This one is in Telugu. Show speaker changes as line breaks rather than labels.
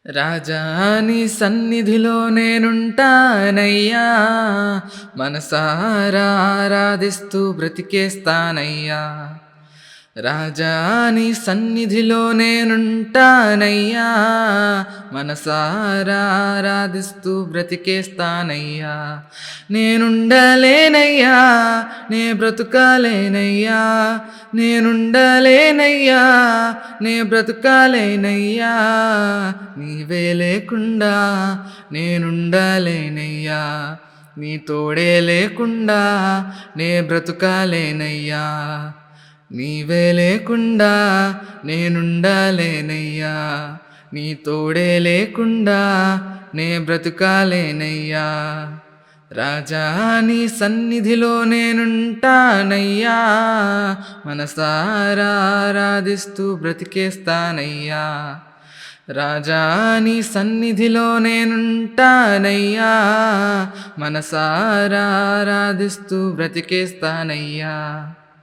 రాజా నీ సన్నిధిలో నేనుంటానయ్యా, మనసారా ఆరాధిస్తూ బ్రతికేస్తానయ్యా. రాజా నీ సన్నిధిలో నేనుంటానయ్యా, మనసారా ఆరాధిస్తూ బ్రతికేస్తానయ్యా. నేనుండలేనయ్యా, నే బ్రతుకాలేనయ్యా, నేనుండలేనయ్యా, నే బ్రతుకాలేనయ్యా. నీవే లేకుండా నేనుండలేనయ్యా, నీ తోడే లేకుండా నే బ్రతుకాలేనయ్యా. నీవే లేకుండా నేనుండలేనయ్యా, నీ తోడే లేకుండా నే బ్రతుకాలేనయ్యా. రాజా నీ సన్నిధిలో నేనుంటానయ్యా, మనసారా ఆరాధిస్తూ బ్రతికేస్తానయ్యా. రాజా నీ సన్నిధిలో నేనుంటానయ్యా, మనసారా ఆరాధిస్తూ బ్రతికేస్తానయ్యా.